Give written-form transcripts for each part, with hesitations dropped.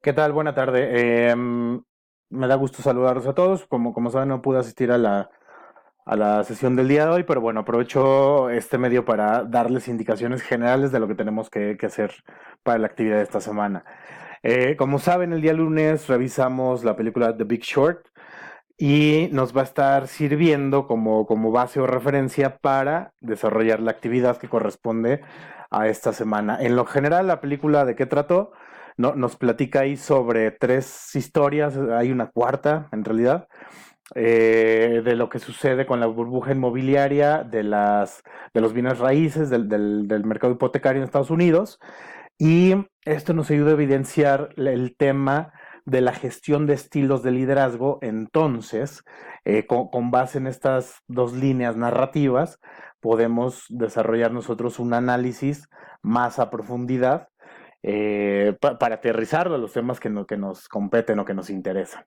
¿Qué tal? Buena tarde. Me da gusto saludarlos a todos. Como saben, no pude asistir a la sesión del día de hoy, pero bueno, aprovecho este medio para darles indicaciones generales de lo que tenemos que hacer para la actividad de esta semana. Como saben, el día lunes revisamos la película The Big Short y nos va a estar sirviendo como base o referencia para desarrollar la actividad que corresponde a esta semana. En lo general, la película de qué trató, no, nos platica ahí sobre tres historias, hay una cuarta en realidad, de lo que sucede con la burbuja inmobiliaria, de los bienes raíces, del mercado hipotecario en Estados Unidos, y esto nos ayuda a evidenciar el tema de la gestión de estilos de liderazgo. Entonces, con base en estas dos líneas narrativas, podemos desarrollar nosotros un análisis más a profundidad para aterrizarlo a los temas que nos competen o que nos interesan.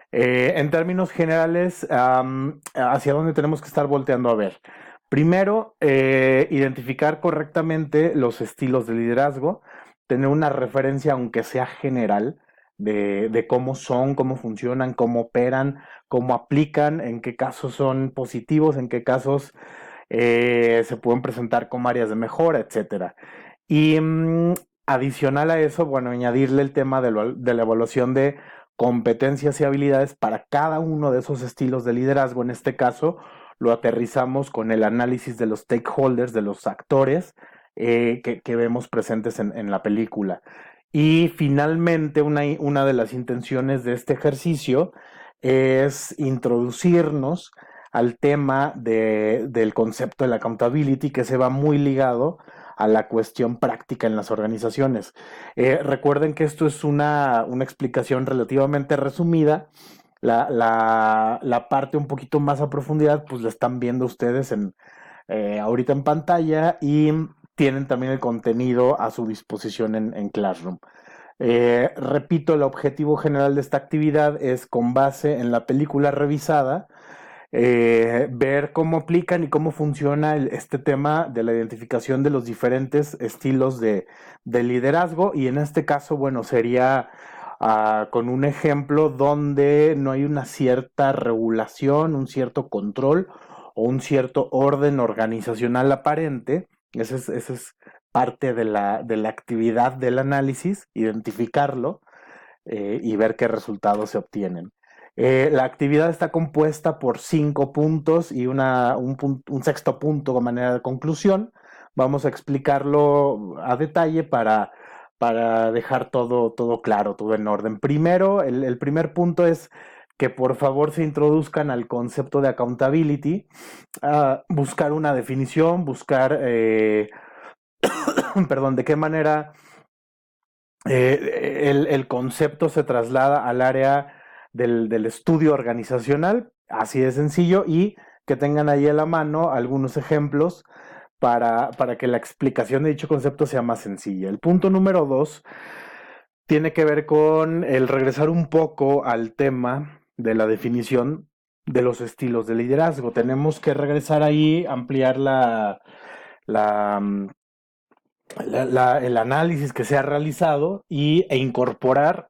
En términos generales, ¿hacia dónde tenemos que estar volteando a ver? Primero, identificar correctamente los estilos de liderazgo, tener una referencia, aunque sea general, de cómo son, cómo funcionan, cómo operan, cómo aplican, en qué casos son positivos, en qué casos se pueden presentar como áreas de mejora, etcétera. Y adicional a eso, bueno, añadirle el tema de la evaluación de competencias y habilidades para cada uno de esos estilos de liderazgo. En este caso, lo aterrizamos con el análisis de los stakeholders, de los actores que vemos presentes en la película. Y finalmente, una de las intenciones de este ejercicio es introducirnos al tema del concepto de la accountability, que se va muy ligado a la cuestión práctica en las organizaciones. Recuerden que esto es una explicación relativamente resumida. La parte un poquito más a profundidad, pues la están viendo ustedes ahorita en pantalla, y tienen también el contenido a su disposición en Classroom. Repito, el objetivo general de esta actividad es, con base en la película revisada, ver cómo aplican y cómo funciona este tema de la identificación de los diferentes estilos de liderazgo. Y en este caso, bueno, sería con un ejemplo donde no hay una cierta regulación, un cierto control o un cierto orden organizacional aparente. Esa es parte de la actividad del análisis, identificarlo y ver qué resultados se obtienen. La actividad está compuesta por 5 puntos y un sexto punto de manera de conclusión. Vamos a explicarlo a detalle para dejar todo claro, todo en orden. Primero, el primer punto es que por favor se introduzcan al concepto de accountability, buscar una definición, buscar, perdón, de qué manera el concepto se traslada al área del estudio organizacional, así de sencillo, y que tengan ahí a la mano algunos ejemplos para que la explicación de dicho concepto sea más sencilla. El punto número 2 tiene que ver con el regresar un poco al tema de la definición de los estilos de liderazgo. Tenemos que regresar ahí, ampliar la, el análisis que se ha realizado e incorporar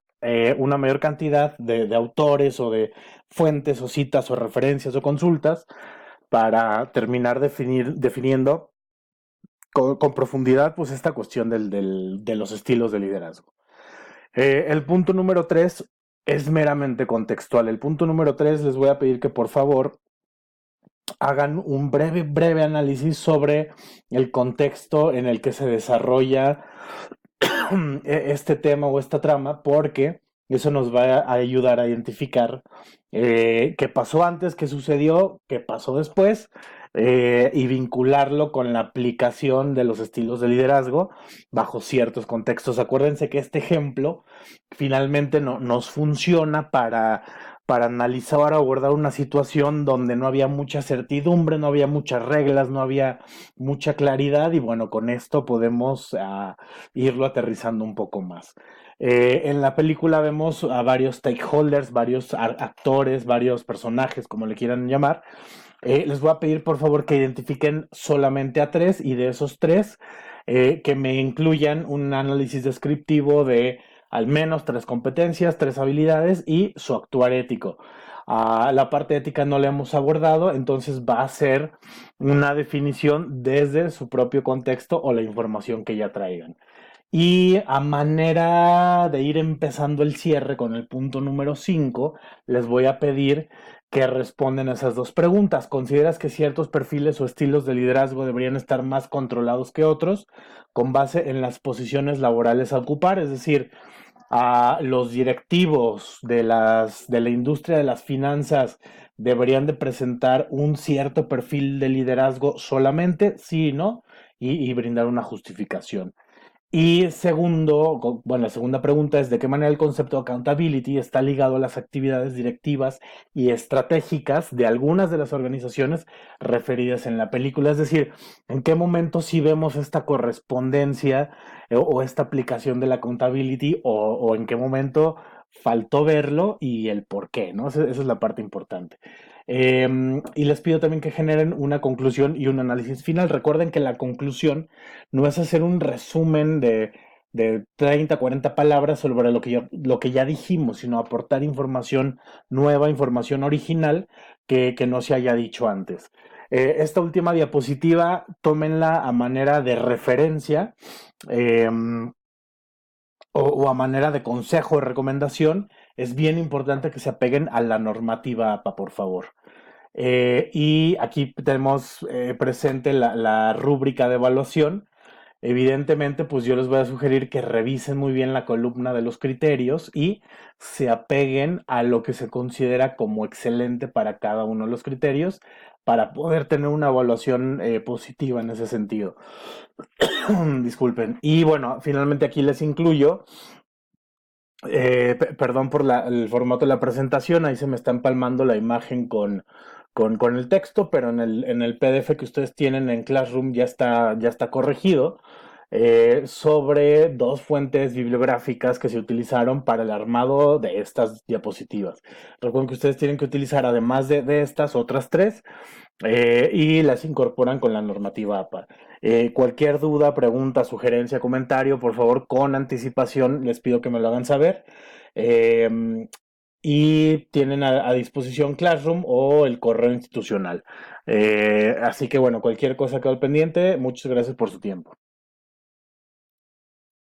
una mayor cantidad de autores o de fuentes o citas o referencias o consultas para terminar definiendo con profundidad, pues, esta cuestión de los estilos de liderazgo. El punto número 3 es meramente contextual. El punto número 3, les voy a pedir que por favor hagan un breve análisis sobre el contexto en el que se desarrolla este tema o esta trama, porque eso nos va a ayudar a identificar qué pasó antes, qué sucedió, qué pasó después, y vincularlo con la aplicación de los estilos de liderazgo bajo ciertos contextos. Acuérdense que este ejemplo finalmente nos funciona para analizar o abordar una situación donde no había mucha certidumbre, no había muchas reglas, no había mucha claridad, y bueno, con esto podemos irlo aterrizando un poco más. En la película vemos a varios stakeholders, varios actores, varios personajes, como le quieran llamar. Les voy a pedir por favor que identifiquen solamente a tres, y de esos tres que me incluyan un análisis descriptivo de al menos tres competencias, tres habilidades y su actuar ético. La parte ética no la hemos abordado, entonces va a ser una definición desde su propio contexto o la información que ya traigan. Y a manera de ir empezando el cierre con el punto número 5, les voy a pedir que respondan a esas dos preguntas. ¿Consideras que ciertos perfiles o estilos de liderazgo deberían estar más controlados que otros con base en las posiciones laborales a ocupar? Es decir, a los directivos de la industria de las finanzas deberían de presentar un cierto perfil de liderazgo solamente, sí, ¿no? Y brindar una justificación. Y segundo, bueno, la segunda pregunta es de qué manera el concepto de accountability está ligado a las actividades directivas y estratégicas de algunas de las organizaciones referidas en la película. Es decir, en qué momento sí vemos esta correspondencia o esta aplicación de la accountability o en qué momento faltó verlo y el por qué, ¿no? Esa es la parte importante. Y les pido también que generen una conclusión y un análisis final. Recuerden que la conclusión no es hacer un resumen de 30, 40 palabras sobre lo que ya dijimos, sino aportar información nueva, información original que no se haya dicho antes. Esta última diapositiva, tómenla a manera de referencia eh, o a manera de consejo o recomendación. Es bien importante que se apeguen a la normativa APA, por favor. Y aquí tenemos presente la rúbrica de evaluación. Evidentemente, pues yo les voy a sugerir que revisen muy bien la columna de los criterios y se apeguen a lo que se considera como excelente para cada uno de los criterios para poder tener una evaluación positiva en ese sentido. Disculpen. Y bueno, finalmente aquí les incluyo, perdón por el formato de la presentación, ahí se me está empalmando la imagen con el texto, pero en el PDF que ustedes tienen en Classroom ya está corregido sobre dos fuentes bibliográficas que se utilizaron para el armado de estas diapositivas. Recuerden que ustedes tienen que utilizar, además de estas, otras tres y las incorporan con la normativa APA. Cualquier duda, pregunta, sugerencia, comentario, por favor, con anticipación, les pido que me lo hagan saber. Eh, y tienen a disposición Classroom o el correo institucional. Así que bueno, cualquier cosa quedó al pendiente. Muchas gracias por su tiempo.